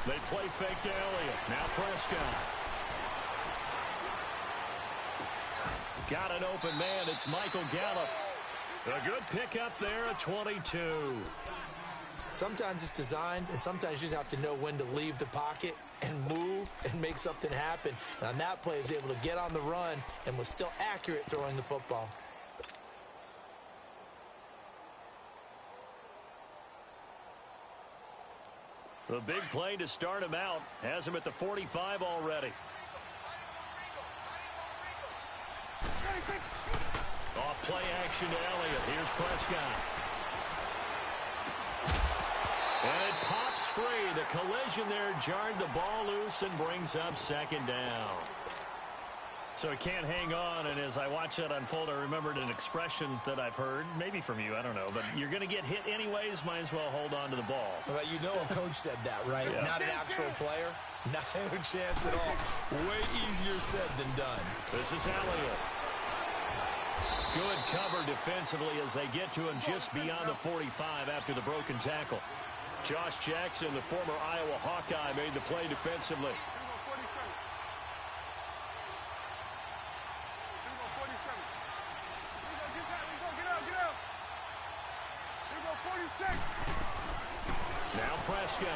They play fake to Elliott. Now Prescott. Got an open man. It's Michael Gallup. A good pickup there at 22. Sometimes it's designed, and sometimes you just have to know when to leave the pocket and move and make something happen. And on that play, he was able to get on the run and was still accurate throwing the football. The big play to start him out. Has him at the 45 already. Off play action to Elliott. Here's Prescott. And it pops free. The collision there jarred the ball loose and brings up second down. So he can't hang on, and as I watch that unfold, I remembered an expression that I've heard, maybe from you, I don't know, but you're going to get hit anyways, might as well hold on to the ball. Well, you know a coach said that, right? Yeah. Not an actual player. Not a chance at all. Way easier said than done. This is Elliott. Good cover defensively as they get to him just beyond the 45 after the broken tackle. Josh Jackson, the former Iowa Hawkeye, made the play defensively. Now Prescott.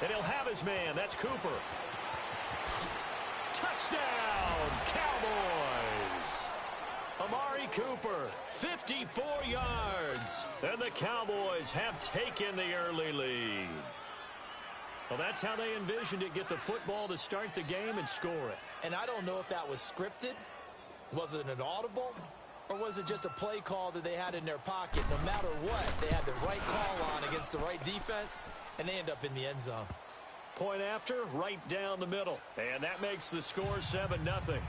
And he'll have his man. That's Cooper. Touchdown, Cowboys. Amari Cooper, 54 yards. And the Cowboys have taken the early lead. Well, that's how they envisioned it. Get the football to start the game and score it. And I don't know if that was scripted. Was it an audible? Or was it just a play call that they had in their pocket? No matter what, they had the right call on against the right defense, and they end up in the end zone. Point after, right down the middle. And that makes the score 7-0.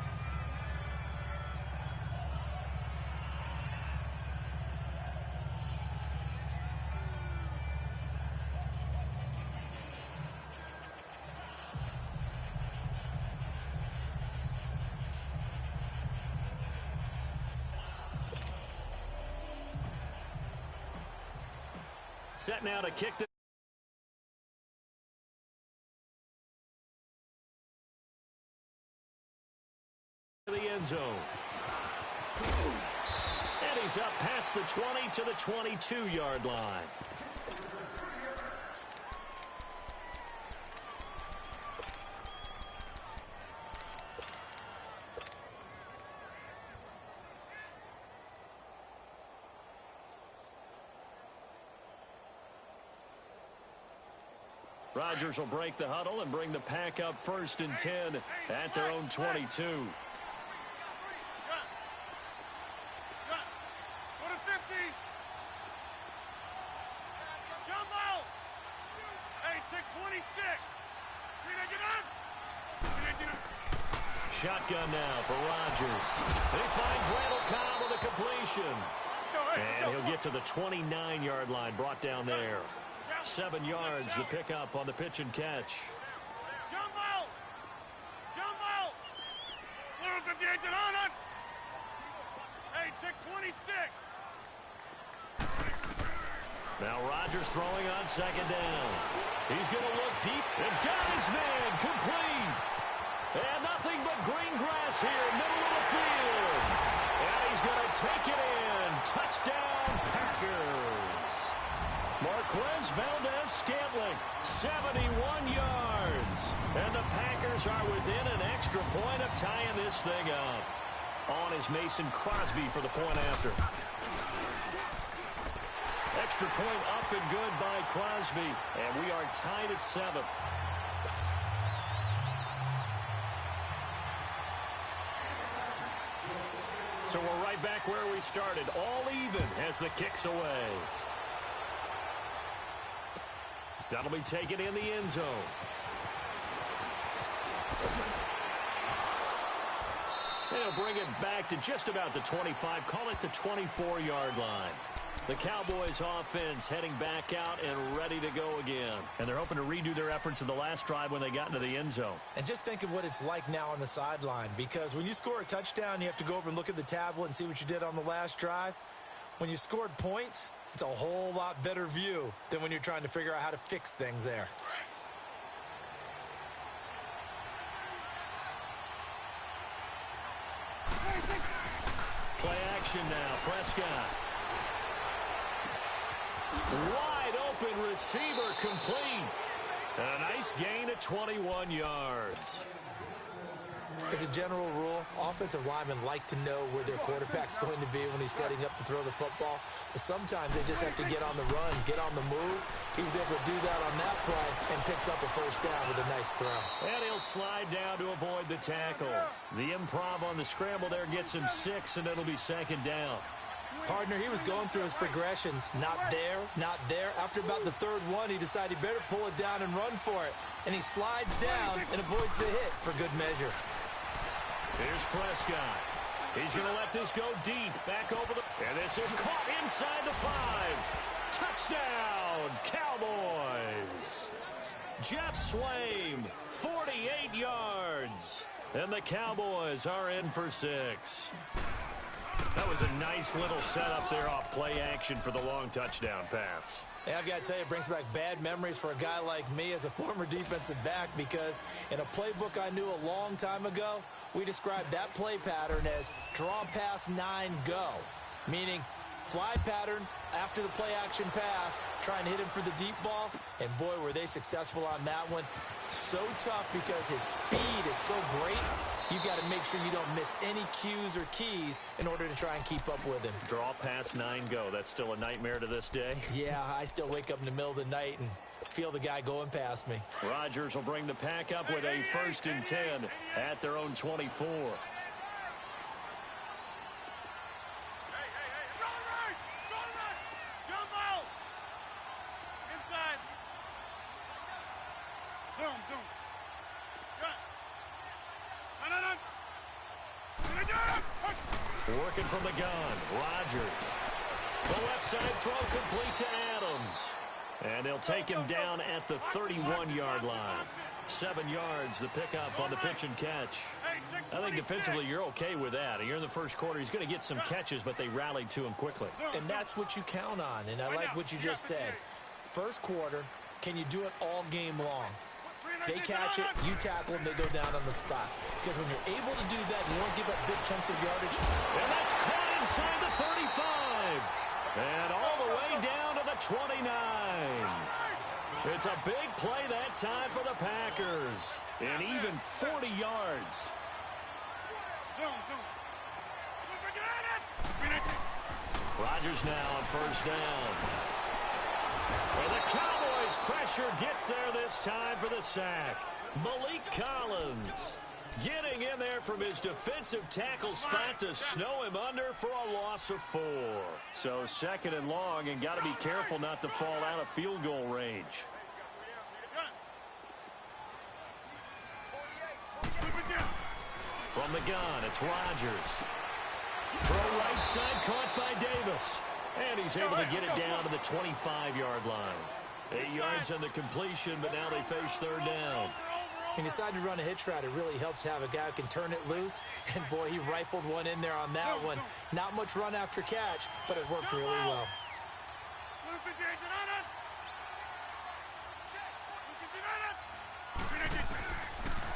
Set now to kick the end zone. And he's up past the 20 to the 22-yard line. Rodgers will break the huddle and bring the pack up 1st and 10 at their own 22. Shotgun now for Rodgers. He finds Randall Cobb with a completion. And he'll get to the 29-yard line, brought down there. 7 yards, the pickup on the pitch and catch. Jump out! Jump out! Little 58 on it! Hey, check 26! Now Rodgers throwing on 2nd down. He's going to look deep and got his man complete. And nothing but green grass here, middle of the field. And he's going to take it in. Touchdown, Packers. Marquez Valdez-Scantling, 71 yards. And the Packers are within an extra point of tying this thing up. On is Mason Crosby for the point after. Extra point up and good by Crosby. And we are tied at 7. So we're right back where we started. All even as the kick's away. That'll be taken in the end zone. They'll bring it back to just about the 25. Call it the 24-yard line. The Cowboys offense heading back out and ready to go again. And they're hoping to redo their efforts in the last drive when they got into the end zone. And just think of what it's like now on the sideline, because when you score a touchdown, you have to go over and look at the tablet and see what you did on the last drive. When you scored points, it's a whole lot better view than when you're trying to figure out how to fix things there. Play action now. Prescott. Wide open receiver complete. And a nice gain of 21 yards. As a general rule, offensive linemen like to know where their quarterback's going to be when he's setting up to throw the football. But sometimes they just have to get on the run, get on the move. He was able to do that on that play and picks up a first down with a nice throw. And he'll slide down to avoid the tackle. The improv on the scramble there gets him 6, and it'll be second down. Partner, he was going through his progressions. Not there, not there. After about the third one, he decided he better pull it down and run for it. And he slides down and avoids the hit for good measure. Here's Prescott. He's going to let this go deep. Back over the... And this is caught inside the 5. Touchdown, Cowboys. Jeff Swaim, 48 yards. And the Cowboys are in for 6. That was a nice little setup there off play action for the long touchdown pass. Yeah, I've got to tell you, it brings back bad memories for a guy like me as a former defensive back, because in a playbook I knew a long time ago, we described that play pattern as draw pass 9 go, meaning fly pattern after the play action pass, trying to hit him for the deep ball, and boy, were they successful on that one. So tough because his speed is so great, you've got to make sure you don't miss any cues or keys in order to try and keep up with him. Draw pass 9 go. That's still a nightmare to this day. Yeah, I still wake up in the middle of the night and feel the guy going past me. Rodgers will bring the pack up with a 1st and 10 at their own 24. Working from the gun, Rodgers. The left side throw complete to Adams. And they'll take him down at the 31-yard line. 7 yards, the pickup on the pitch and catch. I think defensively you're okay with that. You're in the first quarter. He's going to get some catches, but they rallied to him quickly. And that's what you count on, and I like what you just said. First quarter, can you do it all game long? They catch it, you tackle them, they go down on the spot. Because when you're able to do that, you don't give up big chunks of yardage. And that's caught inside the 35. And all the way down to the 29. It's a big play that time for the Packers. And even 40 yards. Rodgers now on first down. And the Cowboys pressure gets there this time for the sack. Malik Collins getting in there from his defensive tackle spot to snow him under for a loss of 4. So 2nd and long, and got to be careful not to fall out of field goal range. From the gun, it's Rodgers. Throw right side caught by Davis. And he's able to get it down to the 25-yard line. 8 yards on the completion, but now they face 3rd down. He decided to run a hitch route. It really helped to have a guy who can turn it loose. And, boy, he rifled one in there on that one. Not much run after catch, but it worked really well.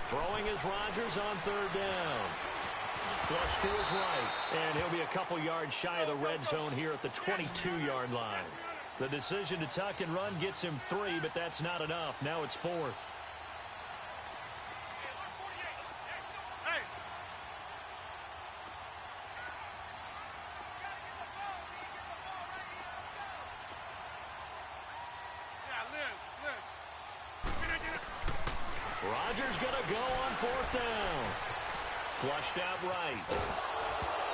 Throwing is Rodgers on 3rd down. Flush to his right, and he'll be a couple yards shy of the red zone here at the 22-yard line. The decision to tuck and run gets him 3, but that's not enough. Now it's 4th. Rodgers going to go on 4th down. Flushed out right.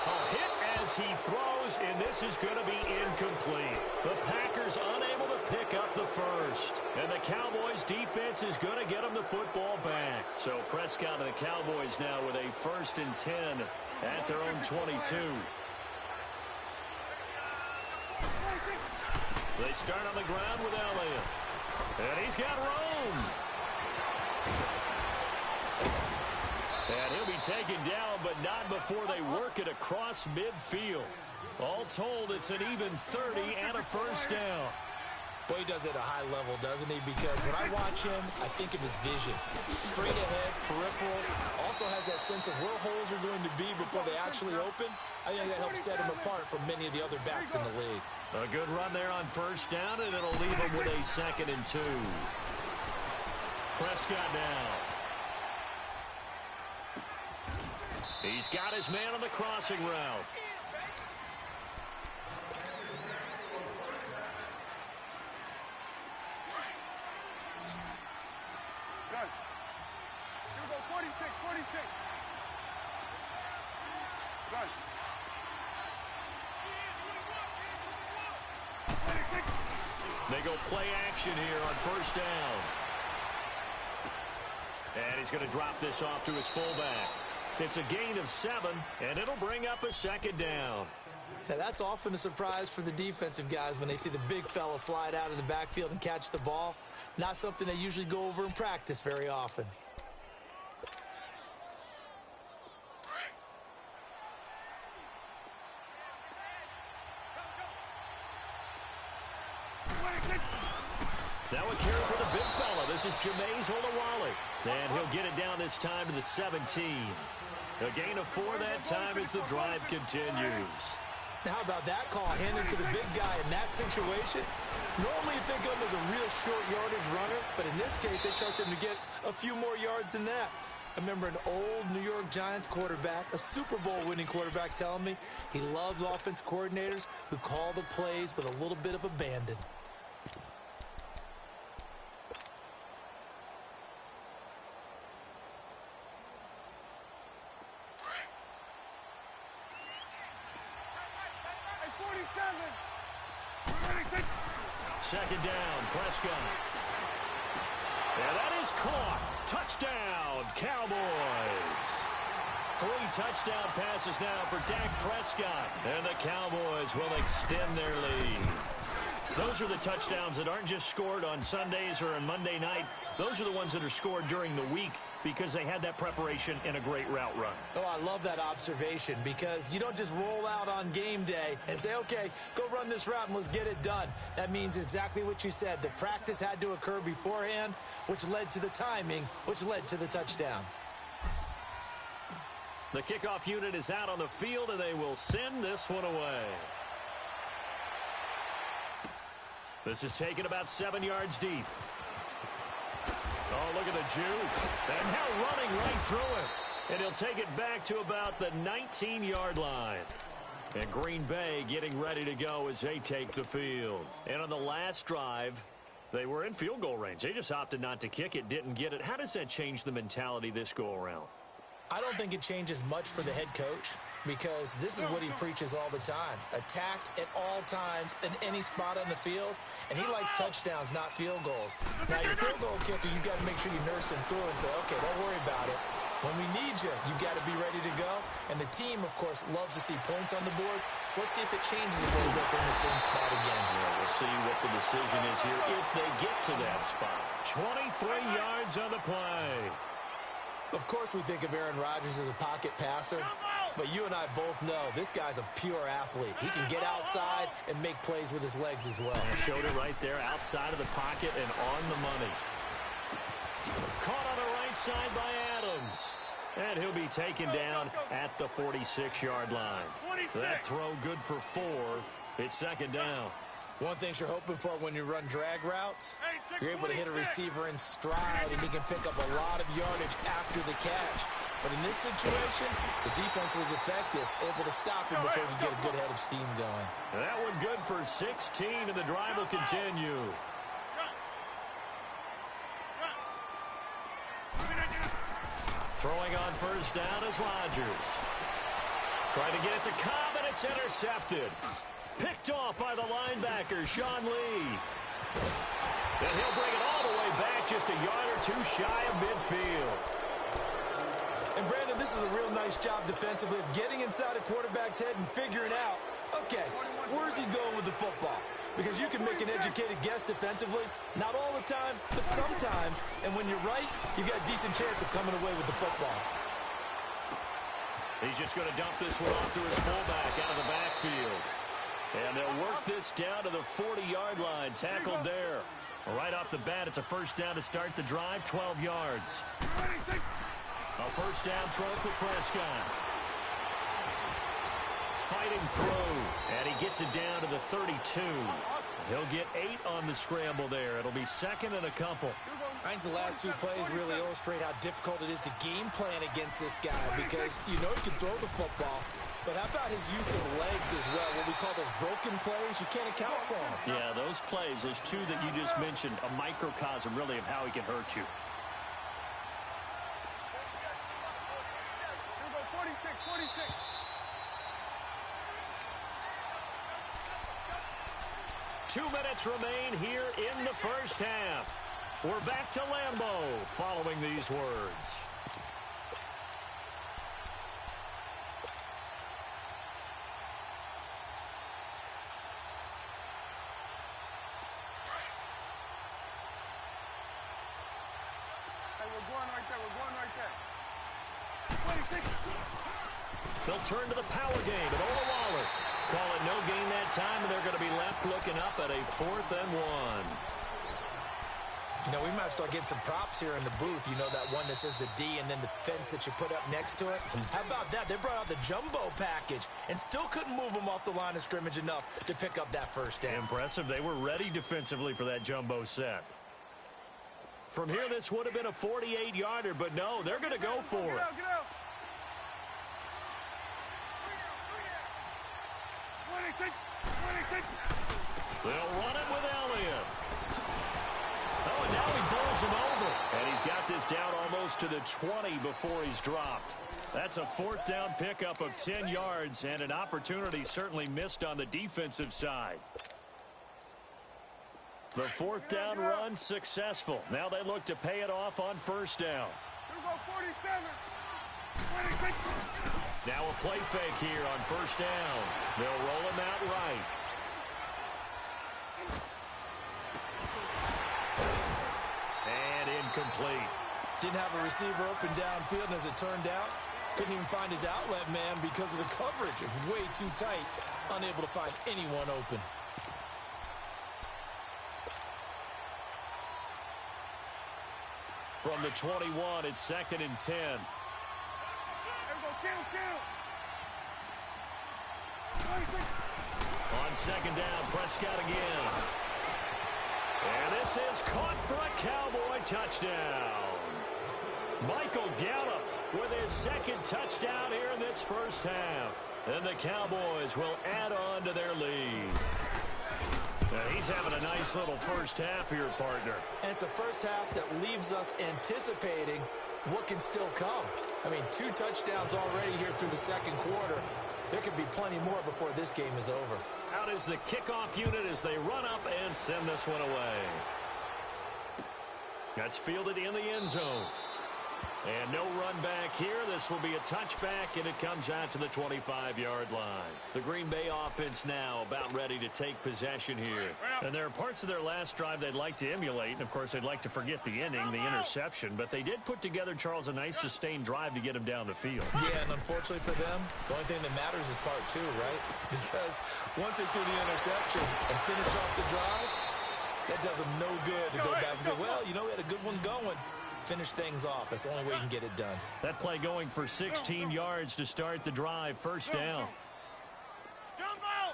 A hit as he throws, and this is going to be incomplete. The Packers unable to pick up the first. And the Cowboys defense is going to get them the football back. So Prescott and the Cowboys now with a 1st and 10 at their own 22. They start on the ground with Elliott. And he's got Rome. And he'll be taken down, but not before they work it across midfield. All told, it's an even 30 and a first down. Boy, he does it at a high level, doesn't he? Because when I watch him, I think of his vision. Straight ahead, peripheral. Also has that sense of where holes are going to be before they actually open. I think that helps set him apart from many of the other backs in the league. A good run there on first down, and it'll leave him with a 2nd and 2. Prescott now. He's got his man on the crossing route. Good. Here we go, 46, 46. Good. 26. They go play action here on first down. And he's going to drop this off to his fullback. It's a gain of 7, and it'll bring up a 2nd down. Now, that's often a surprise for the defensive guys when they see the big fella slide out of the backfield and catch the ball. Not something they usually go over in practice very often. Now a carry for the big fella. This is Jameis Olawale. And he'll get it down this time to the 17. A gain of 4 that time as the drive continues. Now, how about that call handed to the big guy in that situation? Normally you think of him as a real short yardage runner, but in this case they trust him to get a few more yards than that. I remember an old New York Giants quarterback, a Super Bowl winning quarterback, telling me he loves offense coordinators who call the plays with a little bit of abandon. Second down, Prescott. And that is caught. Touchdown, Cowboys. 3 touchdown passes now for Dak Prescott. And the Cowboys will extend their lead. Those are the touchdowns that aren't just scored on Sundays or on Monday night. Those are the ones that are scored during the week because they had that preparation and a great route run. Oh, I love that observation because you don't just roll out on game day and say, okay, go run this route and let's get it done. That means exactly what you said. The practice had to occur beforehand, which led to the timing, which led to the touchdown. The kickoff unit is out on the field, and they will send this one away. This is taken about 7 yards deep. Oh, look at the juke. And now running right through it. And he'll take it back to about the 19-yard line. And Green Bay getting ready to go as they take the field. And on the last drive, they were in field goal range. They just opted not to kick it, didn't get it. How does that change the mentality this go-around? I don't think it changes much for the head coach because this is what he preaches all the time. Attack at all times in any spot on the field, and he likes touchdowns, not field goals. Now, your field goal kicker, you've got to make sure you nurse him through and say, okay, don't worry about it. When we need you, you've got to be ready to go. And the team, of course, loves to see points on the board. So let's see if it changes a little bit in the same spot again. Yeah, we'll see what the decision is here if they get to that spot. 23 yards on the play. Of course, we think of Aaron Rodgers as a pocket passer, but you and I both know this guy's a pure athlete. He can get outside and make plays with his legs as well. Showed it right there outside of the pocket and on the money. Caught on the right side by Adams. And he'll be taken down at the 46-yard line. That throw good for 4. It's second down. One thing you're hoping for when you run drag routes, you're able to hit a receiver in stride and he can pick up a lot of yardage after the catch. But in this situation, the defense was effective, able to stop him before he could get a good head of steam going. That one good for 16, and the drive will continue. Throwing on first down is Rodgers. Trying to get it to Cobb, and it's intercepted. Picked off by the linebacker, Sean Lee. And he'll bring it all the way back just a yard or 2 shy of midfield. And, Brandon, this is a real nice job defensively of getting inside a quarterback's head and figuring out, okay, where's he going with the football? because you can make an educated guess defensively. Not all the time, but sometimes. And when you're right, you've got a decent chance of coming away with the football. He's just going to dump this one off to his fullback out of the backfield. And they'll work this down to the 40-yard line, tackled there. Right off the bat, it's a first down to start the drive, 12 yards. A first down throw for Prescott. Fighting through, and he gets it down to the 32. He'll get 8 on the scramble there. It'll be second and a couple. I think the last two plays really illustrate how difficult it is to game plan against this guy because you know he can throw the football, but how about his use of legs as well? What we call those broken plays, you can't account for them. Yeah, those plays, those two that you just mentioned, a microcosm really of how he can hurt you. 46. 2 minutes remain here in the first half. We're back to Lambeau following these words. Hey, we're going right there. 26. They'll turn to the power game at Waller. Call it no gain that time, and they're going to be left looking up at a 4th and 1. You know, we might start getting some props here in the booth. You know, that one that says the D and then the fence that you put up next to it? How about that? They brought out the jumbo package and still couldn't move them off the line of scrimmage enough to pick up that first down. Impressive. They were ready defensively for that jumbo set. From here, this would have been a 48-yarder, but no, they're going to go for it. Get out. 26. They'll run it with Elliott. Oh, and now he bowls him over. And he's got this down almost to the 20 before he's dropped. That's a 4th down pickup of 10 yards and an opportunity certainly missed on the defensive side. The 4th down run successful. Now they look to pay it off on first down. 47. 26. Now a play fake here on first down. They'll roll him out right. And incomplete. Didn't have a receiver open downfield, and as it turned out, couldn't even find his outlet man because of the coverage. It was way too tight, unable to find anyone open. From the 21, it's 2nd and 10. There we go. Kill. 26. On second down, Prescott again. And this is caught for a Cowboy touchdown. Michael Gallup with his 2nd touchdown here in this first half. And the Cowboys will add on to their lead. He's having a nice little first half here, partner. And it's a first half that leaves us anticipating what can still come. I mean, 2 touchdowns already here through the second quarter. There could be plenty more before this game is over. Out is the kickoff unit as they run up and send this one away. That's fielded in the end zone. And no run back here. This will be a touchback, and it comes out to the 25-yard line. The Green Bay offense now about ready to take possession here. And there are parts of their last drive they'd like to emulate. And, of course, they'd like to forget the ending, the interception. But they did put together, Charles, a nice sustained drive to get him down the field. Yeah, and unfortunately for them, the only thing that matters is part 2, right? Because once they threw the interception and finished off the drive, that does them no good to go back and say, well, you know, we had a good one going. Finish things off. That's the only way you can get it done. That play going for 16 yards to start the drive. First down. Jumbo!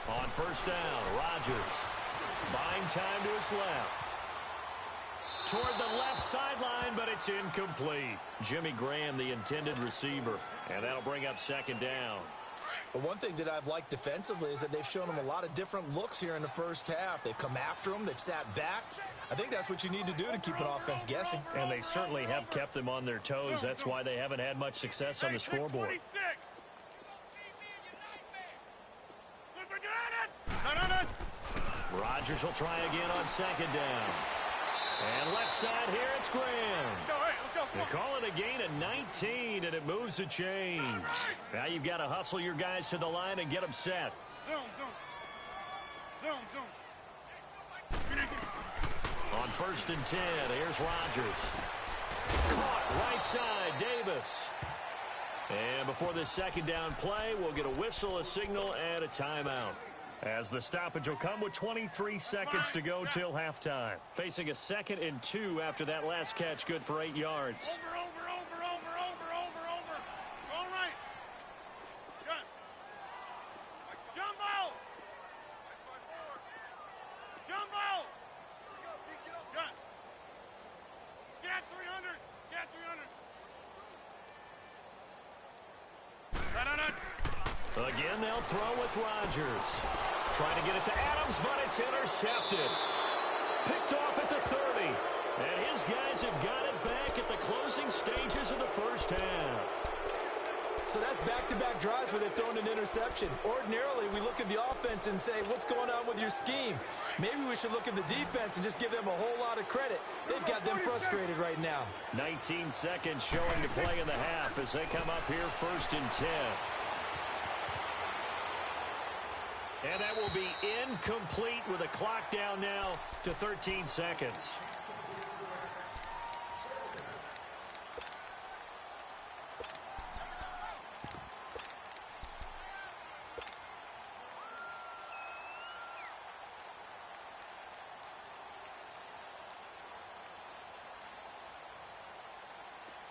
On first down, Rodgers buying time to his left. Toward the left sideline, but it's incomplete. Jimmy Graham, the intended receiver. And that'll bring up second down. But one thing that I've liked defensively is that they've shown them a lot of different looks here in the first half. They've come after them. They've sat back. I think that's what you need to do to keep an offense guessing. And they certainly have kept them on their toes. That's why they haven't had much success on the scoreboard. Rodgers will try again on second down. And left side here, it's Graham. Let's go. They call it a gain of 19, and it moves the chains. Now you've got to hustle your guys to the line and get them set. Zone, zone. Zone, zone. On 1st and 10, here's Rodgers. Caught right side, Davis. And before this second down play, we'll get a whistle, a signal, and a timeout. As the stoppage will come with 23 seconds to go till halftime. Facing a 2nd and 2 after that last catch, good for 8 yards. Over. All right. Good. Jumbo. Jumbo. Good. Scat 300. Scat 300. No. Again, they'll throw with Rodgers. Trying to get it to Adams, but it's intercepted. Picked off at the 30. And his guys have got it back at the closing stages of the first half. So that's back-to-back drives where they've thrown an interception. Ordinarily, we look at the offense and say, what's going on with your scheme? Maybe we should look at the defense and just give them a whole lot of credit. They've got them frustrated right now. 19 seconds showing to play in the half as they come up here 1st and 10. And that will be incomplete with a clock down now to 13 seconds.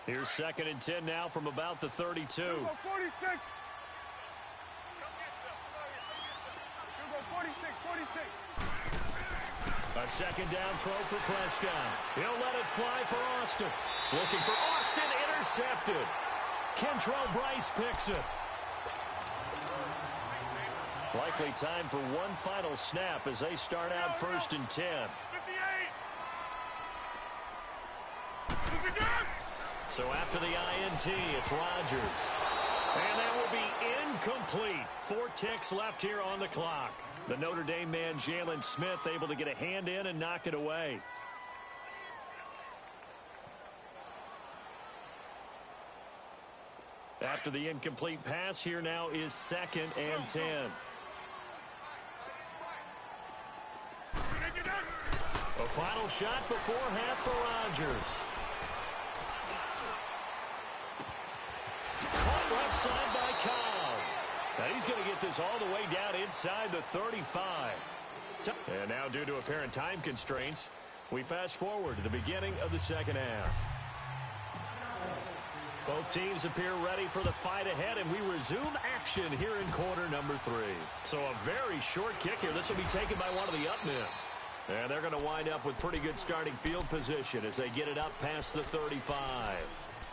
Here's 2nd and 10 now from about the 32. 46. 46. A second down throw for Prescott. He'll let it fly for Austin. Looking for Austin, intercepted. Kentrell Bryce picks it. Likely time for one final snap as they start out 1st and 10. 58. So after the INT, it's Rodgers. And that will be incomplete. 4 ticks left here on the clock. The Notre Dame man, Jalen Smith, able to get a hand in and knock it away. After the incomplete pass, here now is 2nd and 10. A final shot before half for Rodgers. Caught left side by Cobb. Now he's going to get this all the way down inside the 35. And now, due to apparent time constraints, we fast forward to the beginning of the second half. Both teams appear ready for the fight ahead, and we resume action here in quarter number 3. So a very short kick here. This will be taken by one of the up men. And they're going to wind up with pretty good starting field position as they get it up past the 35.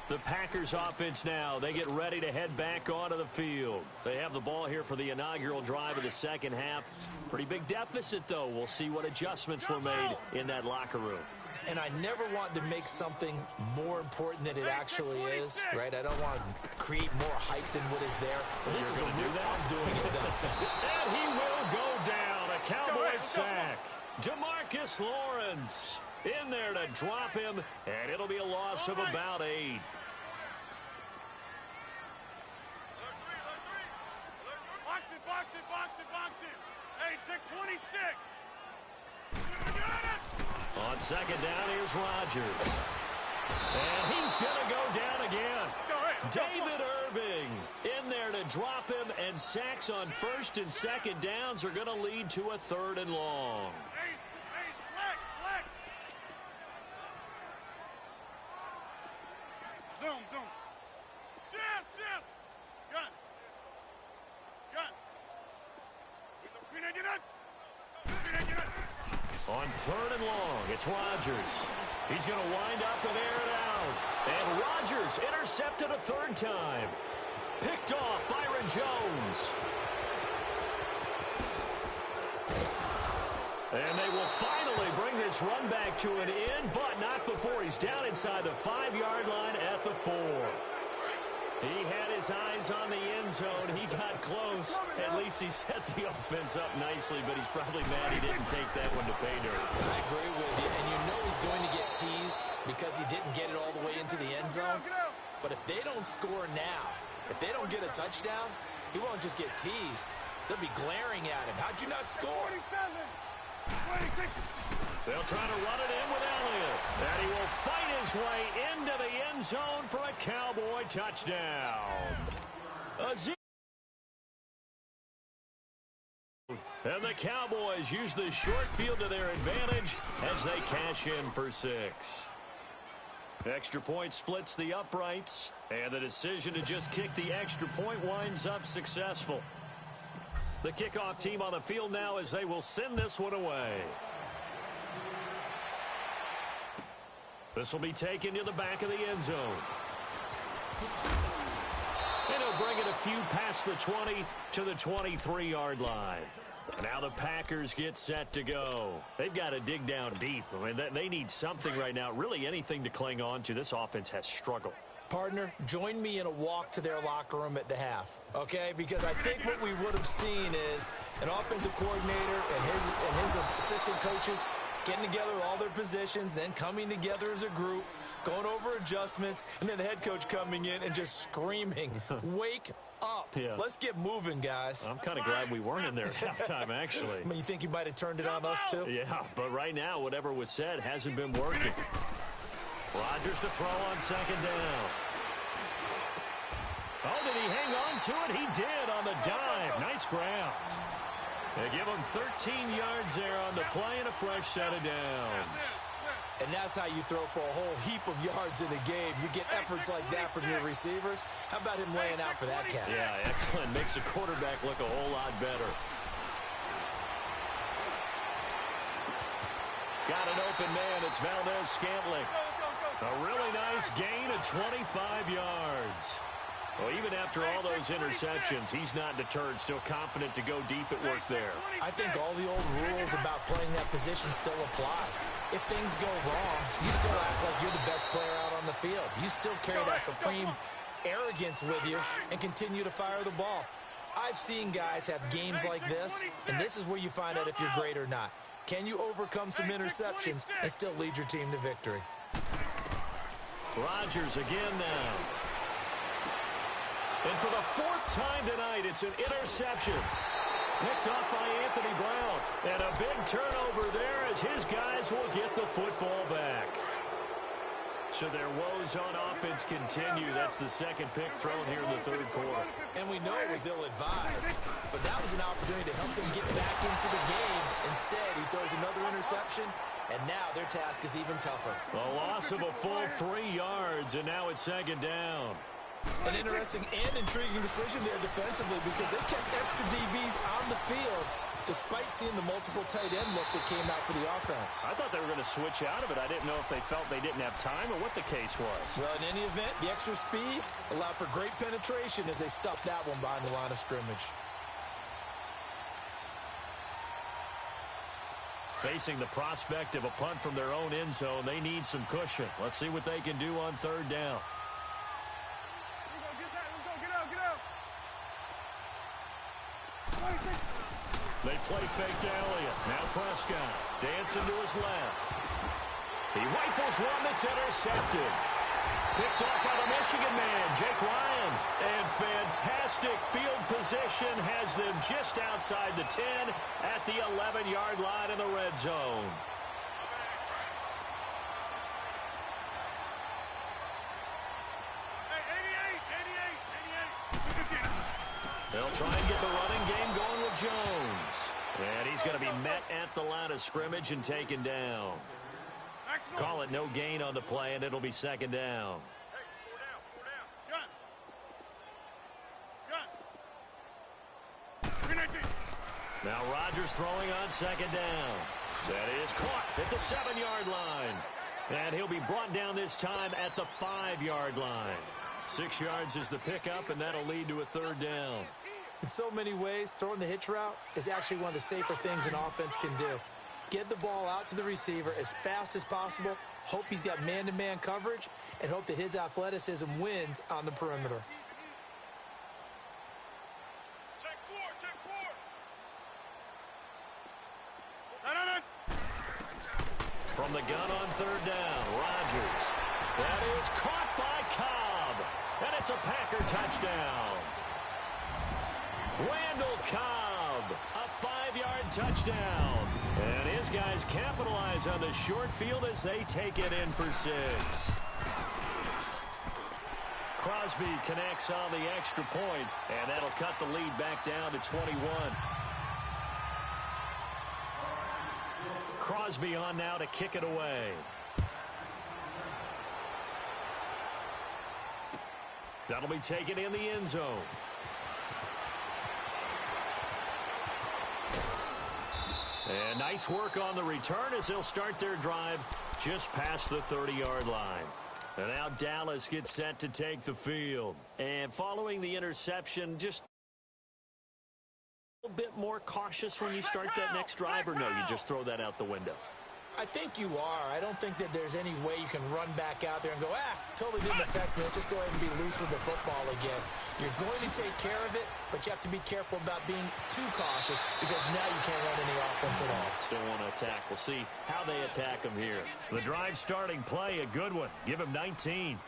The Packers offense now, they get ready to head back onto the field. They have the ball here for the inaugural drive of the second half. Pretty big deficit, though. We'll see what adjustments were made in that locker room. And I never want to make something more important than it actually is, right? I don't want to create more hype than what is there. But this is a real, I'm doing it, though. And he will go down. A Cowboys sack. DeMarcus Lawrence in there to drop him, and it'll be a loss of about 8. Box it. Hey, take 26. On second down, here's Rodgers. And he's going to go down again. David Irving in there to drop him, and sacks on 1st and 2nd downs are going to lead to a 3rd and long. Flex. Zone. Shift. Gun. On 3rd and long, it's Rodgers. He's going to wind up and air it out. And Rodgers intercepted a 3rd time. Picked off Byron Jones. And they will finally bring this run back to an end, but not before he's down inside the 5-yard line at the 4. He had his eyes on the end zone. He got close. At least he set the offense up nicely, but he's probably mad he didn't take that one to pay dirt. I agree with you, and you know he's going to get teased because he didn't get it all the way into the end zone. But if they don't score now, if they don't get a touchdown, he won't just get teased. They'll be glaring at him. How'd you not score? They'll try to run it in with Elliott. And he will fight his way into the end zone for a Cowboy touchdown. And the Cowboys use the short field to their advantage as they cash in for 6. Extra point splits the uprights, and the decision to just kick the extra point winds up successful. The kickoff team on the field now as they will send this one away. This will be taken to the back of the end zone. And he'll bring it a few past the 20 to the 23-yard line. Now the Packers get set to go. They've got to dig down deep. I mean, they need something right now, really anything to cling on to. This offense has struggled. Partner, join me in a walk to their locker room at the half, okay? Because I think what we would have seen is an offensive coordinator and his assistant coaches getting together all their positions, then coming together as a group, going over adjustments, and then the head coach coming in and just screaming, wake up. Yeah. Let's get moving, guys. I'm kind of glad we weren't in there at halftime, actually. I mean, you think you might have turned it on us, too? Yeah, but right now, whatever was said hasn't been working. Rodgers to throw on second down. Oh, did he hang on to it? He did on the dive. Nice grab. They give him 13 yards there on the play and a fresh set of downs. And that's how you throw for a whole heap of yards in a game. You get efforts like that from your receivers. How about him laying out for that cat? Yeah, excellent. Makes the quarterback look a whole lot better. Got an open man. It's Valdez-Scantling. A really nice gain of 25 yards. Well, even after all those interceptions, he's not deterred, still confident to go deep at work there. I think all the old rules about playing that position still apply. If things go wrong, you still act like you're the best player out on the field. You still carry that supreme arrogance with you and continue to fire the ball. I've seen guys have games like this, and this is where you find out if you're great or not. Can you overcome some interceptions and still lead your team to victory? Rodgers again now. And for the 4th time tonight, it's an interception. Picked off by Anthony Brown. And a big turnover there as his guys will get the football back. So their woes on offense continue. That's the second pick thrown here in the 3rd quarter. And we know it was ill-advised, but that was an opportunity to help them get back into the game. Instead, he throws another interception, and now their task is even tougher. A loss of a full 3 yards, and now it's second down. An interesting and intriguing decision there defensively because they kept extra DBs on the field despite seeing the multiple tight end look that came out for the offense. I thought they were going to switch out of it. I didn't know if they felt they didn't have time or what the case was. Well, in any event, the extra speed allowed for great penetration as they stuffed that one behind the line of scrimmage. Facing the prospect of a punt from their own end zone, they need some cushion. Let's see what they can do on 3rd down. They play fake to Elliott. Now Prescott dancing to his left. He rifles one that's intercepted. Picked off by the Michigan man, Jake Ryan. And fantastic field position has them just outside the 10 at the 11-yard line in the red zone. They'll try and get the running game going with Jones. And he's going to be met at the line of scrimmage and taken down. Call it no gain on the play, and it'll be second down. Now Rodgers throwing on second down. That is caught at the 7-yard line. And he'll be brought down this time at the 5-yard line. 6 yards is the pickup, and that'll lead to a 3rd down. In so many ways, throwing the hitch route is actually one of the safer things an offense can do. Get the ball out to the receiver as fast as possible, hope he's got man-to-man coverage, and hope that his athleticism wins on the perimeter. From the gun on third down, Rodgers. That is caught by Cobb. And it's a Packer touchdown. Randall Cobb, a 5-yard touchdown. And his guys capitalize on the short field as they take it in for 6. Crosby connects on the extra point, and that'll cut the lead back down to 21. Crosby on now to kick it away. That'll be taken in the end zone. And nice work on the return as they'll start their drive just past the 30-yard line. And now Dallas gets set to take the field. And following the interception, just a little bit more cautious when you start that next drive, or no, you just throw that out the window? I think you are. I don't think that there's any way you can run back out there and go, totally didn't affect me. Let's just go ahead and be loose with the football again. You're going to take care of it, but you have to be careful about being too cautious because now you can't run any offense at all. Still want to attack. We'll see how they attack them here. The drive starting play, a good one. Give him 19.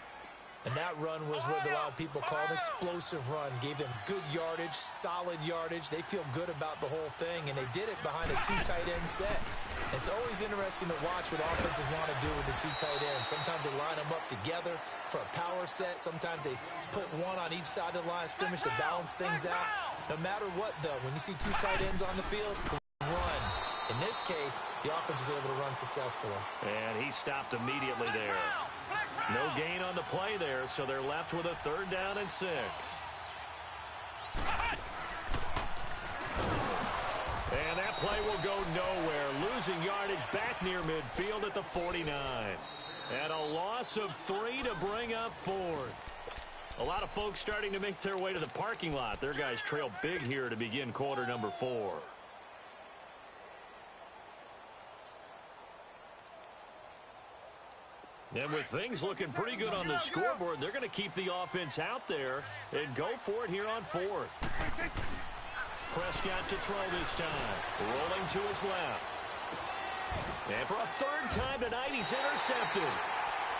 And that run was what a lot of people call an explosive run. Gave them good yardage, solid yardage. They feel good about the whole thing, and they did it behind a 2 tight end set. It's always interesting to watch what offenses want to do with the 2 tight ends. Sometimes they line them up together for a power set. Sometimes they put one on each side of the line of scrimmage to balance things out. No matter what, though, when you see 2 tight ends on the field, run. In this case, the offense was able to run successfully. And he stopped immediately there. No gain on the play there, so they're left with a 3rd down and 6. And that play will go nowhere. Losing yardage back near midfield at the 49. And a loss of 3 to bring up 4th. A lot of folks starting to make their way to the parking lot. Their guys trail big here to begin quarter number 4. And with things looking pretty good on the scoreboard, they're going to keep the offense out there and go for it here on 4th. Prescott to throw this time. Rolling to his left. And for a 3rd time tonight, he's intercepted.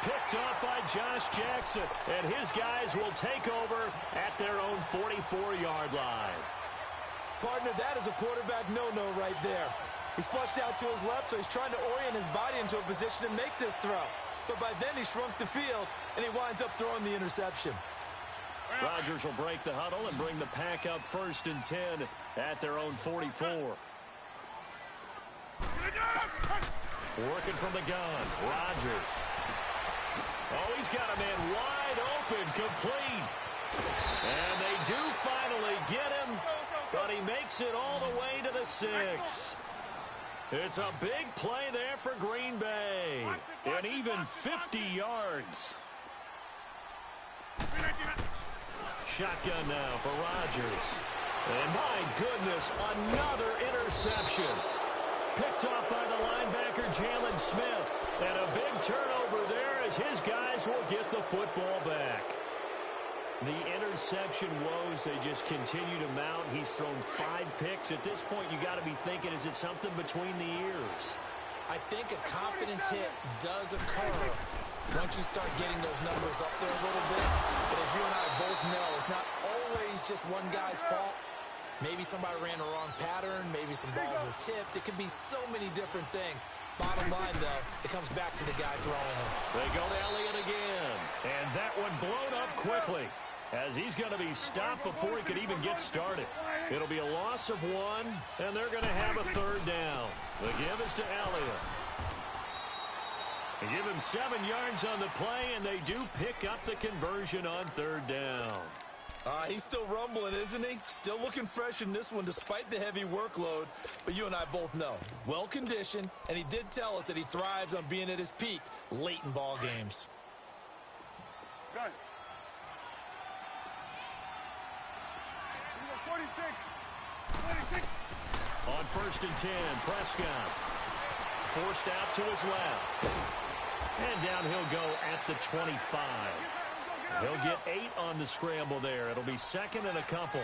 Picked up by Josh Jackson. And his guys will take over at their own 44-yard line. Partner, that is a quarterback no-no right there. He's flushed out to his left, so he's trying to orient his body into a position to make this throw. But by then he shrunk the field, and he winds up throwing the interception. Rodgers will break the huddle and bring the pack up 1st and 10 at their own 44. Working from the gun, Rodgers. Oh, he's got a man wide open, complete. And they do finally get him, but he makes it all the way to the 6. It's a big play there for Green Bay. And even 50 yards. Shotgun now for Rodgers. And my goodness, another interception. Picked off by the linebacker, Jalen Smith. And a big turnover there as his guys will get the football back. The interception woes, they just continue to mount. He's thrown 5 picks. At this point, you got to be thinking, is it something between the ears? I think a confidence hit does occur once you start getting those numbers up there a little bit. But as you and I both know, it's not always just one guy's fault. Maybe somebody ran the wrong pattern. Maybe some balls were tipped. It could be so many different things. Bottom line, though, it comes back to the guy throwing it. They go to Elliott again. And that one blown up quickly, as he's going to be stopped before he could even get started. It'll be a loss of 1, and they're going to have a 3rd down. The give is to Elliott. They give him 7 yards on the play, and they do pick up the conversion on 3rd down. He's still rumbling, isn't he? Still looking fresh in this one despite the heavy workload. But you and I both know, well-conditioned, and he did tell us that he thrives on being at his peak late in ball games. Good. 46. On 1st and 10, Prescott forced out to his left. And down he'll go at the 25. He'll get 8 on the scramble there. It'll be 2nd and a couple.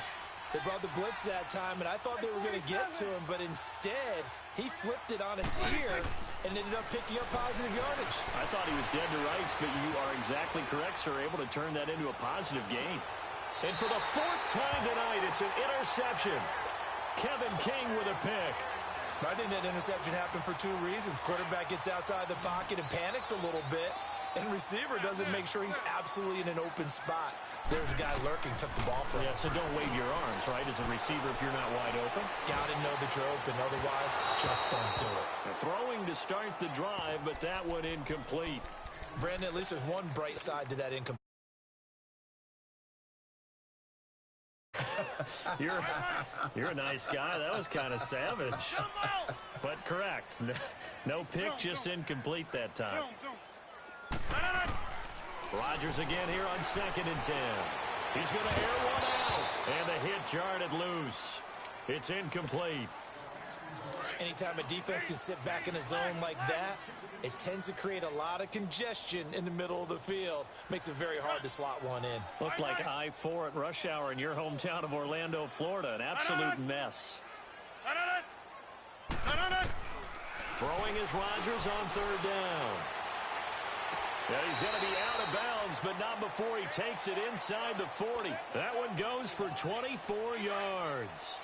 They brought the blitz that time, and I thought they were going to get to him, but instead, He flipped it on its ear and ended up picking up positive yardage. I thought he was dead to rights, but you are exactly correct, sir. Able to turn that into a positive gain. And for the fourth time tonight, it's an interception. Kevin King with a pick. I think that interception happened for two reasons. Quarterback gets outside the pocket and panics a little bit, and receiver doesn't make sure he's absolutely in an open spot. So there's a guy lurking, took the ball from him. Yeah, so don't wave your arms, right, as a receiver if you're not wide open. Got to know that you're open. Otherwise, just don't do it. Throwing to start the drive, but that one incomplete. Brandon, at least there's one bright side to that incomplete. You're a nice guy. That was kind of savage. But correct. No pick, just incomplete that time. Rodgers again here on 2nd and 10. He's going to air one out. And the hit jarred loose. It's incomplete. Anytime a defense can sit back in a zone like that, it tends to create a lot of congestion in the middle of the field. Makes it very hard to slot one in. Looked like I-4 at rush hour in your hometown of Orlando, Florida. An absolute mess. Throwing is Rodgers on 3rd down. Yeah, he's going to be out of bounds, but not before he takes it inside the 40. That one goes for 24 yards.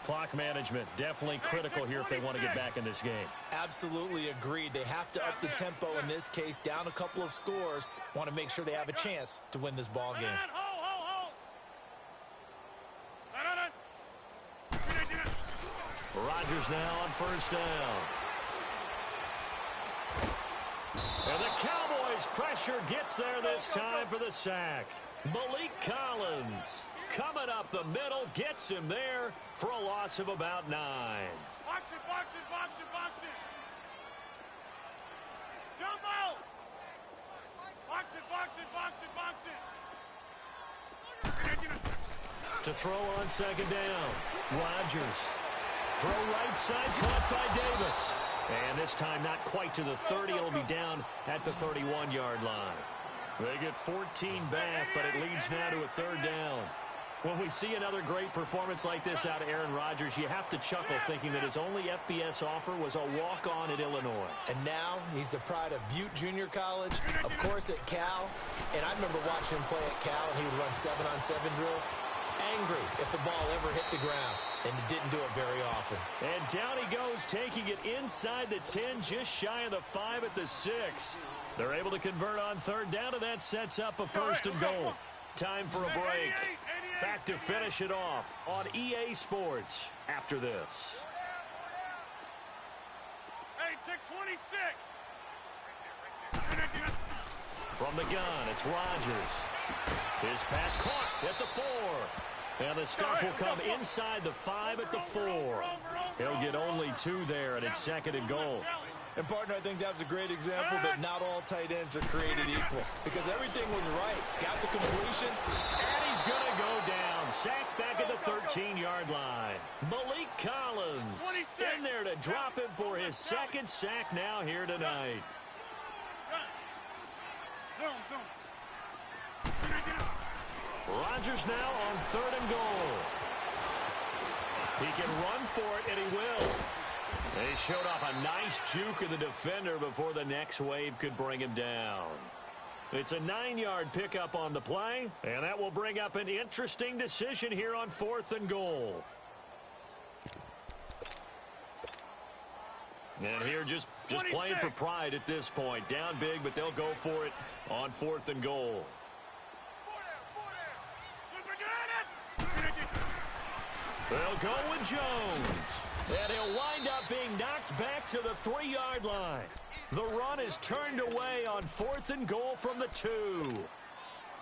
Clock management definitely critical here if they want to get back in this game. Absolutely agreed. They have to up the tempo in this case, down a couple of scores. Want to make sure they have a chance to win this ball game. Rodgers now on 1st down. And the Cowboys pressure gets there this time for the sack. Malik Collins coming up the middle, gets him there for a loss of about 9. Box it, box it, box it, box it. Jump out. Box it, box it, box it, box it. To throw on 2nd down. Rodgers. Throw right side, caught by Davis. And this time not quite to the 30. It'll be down at the 31-yard line. They get 14 back, but it leads now to a 3rd down. When we see another great performance like this out of Aaron Rodgers, you have to chuckle thinking that his only FBS offer was a walk-on at Illinois. And now he's the pride of Butte Junior College, of course at Cal. And I remember watching him play at Cal, and he would run 7-on-7 drills. Angry if the ball ever hit the ground, and it didn't do it very often. And down he goes, taking it inside the 10, just shy of the 5 at the 6. They're able to convert on 3rd down, and that sets up a 1st and goal. Time for a break. Back to finish it off on EA Sports after this. Hey, check 26. From the gun, it's Rodgers. His pass caught at the 4. And the stop will come inside the 5 at the 4. He'll get only 2 there, and it's 2nd and goal. And, partner, I think that was a great example that not all tight ends are created equal, because everything was right. Got the completion. And he's going to go down. Sacked back at the 13-yard line. Malik Collins in there to drop him for his 2nd sack now here tonight. Rodgers now on 3rd and goal. He can run for it, and he will. And he showed off a nice juke of the defender before the next wave could bring him down. It's a 9-yard pickup on the play, and that will bring up an interesting decision here on 4th and goal. And here just playing for pride at this point. Down big, but they'll go for it on 4th and goal. They'll go with Jones. And he'll wind up being knocked back to the 3-yard line. The run is turned away on 4th and goal from the 2.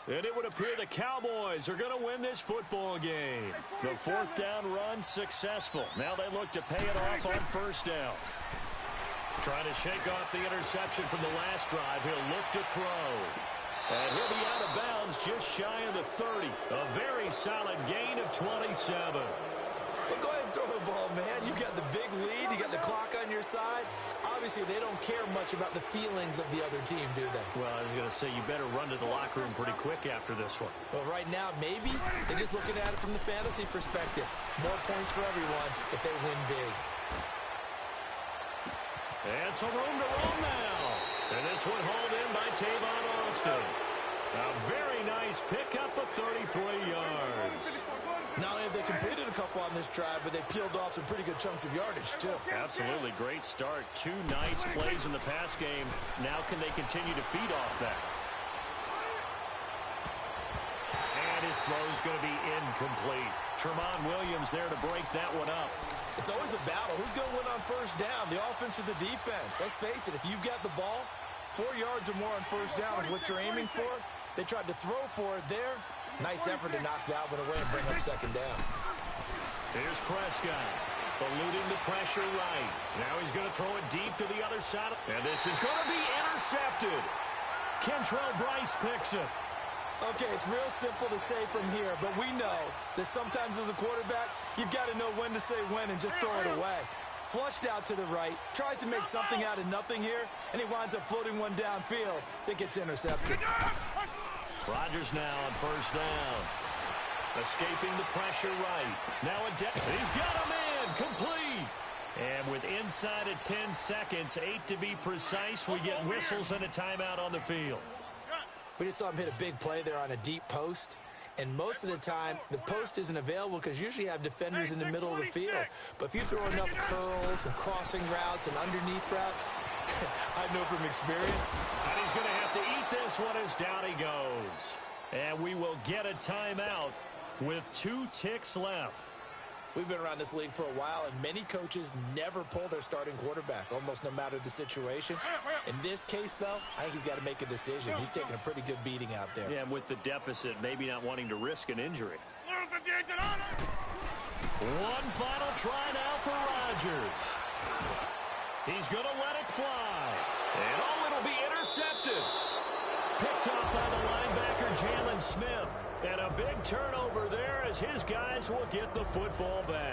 And it would appear the Cowboys are going to win this football game. The 4th down run successful. Now they look to pay it off on 1st down. Trying to shake off the interception from the last drive. He'll look to throw. And he'll be out of bounds just shy of the 30. A very solid gain of 27. Well, go ahead and throw the ball, man. You got the big lead. You got the clock on your side. Obviously, they don't care much about the feelings of the other team, do they? Well, I was going to say, you better run to the locker room pretty quick after this one. Well, right now, maybe they're just looking at it from the fantasy perspective. More points for everyone if they win big. And some room to roam now. And this one hauled in by Tavon Austin. A very nice pickup of 33 yards. Not only have they completed a couple on this drive, but they peeled off some pretty good chunks of yardage, too. Absolutely great start. 2 nice plays in the pass game. Now can they continue to feed off that? And his throw is going to be incomplete. Tramon Williams there to break that one up. It's always a battle. Who's going to win on first down, the offense or the defense? Let's face it, if you've got the ball, 4 yards or more on first down is what you're aiming for. They tried to throw for it there. Nice effort to knock that one away and bring up second down. Here's Prescott, eluding the pressure right. Now he's going to throw it deep to the other side. And this is going to be intercepted. Kentrell Bryce picks it. Okay, it's real simple to say from here, but we know that sometimes as a quarterback, you've got to know when to say when and just throw it away. Flushed out to the right, tries to make something out of nothing here, and he winds up floating one downfield that gets intercepted. Rodgers now on first down. Escaping the pressure right. Now he's got him in. Complete. And with inside of 10 seconds, 8 to be precise, we get whistles and a timeout on the field. We just saw him hit a big play there on a deep post. And most of the time, the post isn't available because usually you have defenders in the middle of the field. But if you throw enough curls and crossing routes and underneath routes, I know from experience. And he's going to have to eat this one as down he goes. And we will get a timeout with 2 ticks left. We've been around this league for a while, and many coaches never pull their starting quarterback, almost no matter the situation. In this case, though, I think he's got to make a decision. He's taking a pretty good beating out there. Yeah, and with the deficit, maybe not wanting to risk an injury. One final try now for Rodgers. He's going to let it fly. And it'll be intercepted. Picked off by the linebacker, Jalen Smith. And a big turnover there as his guys will get the football back.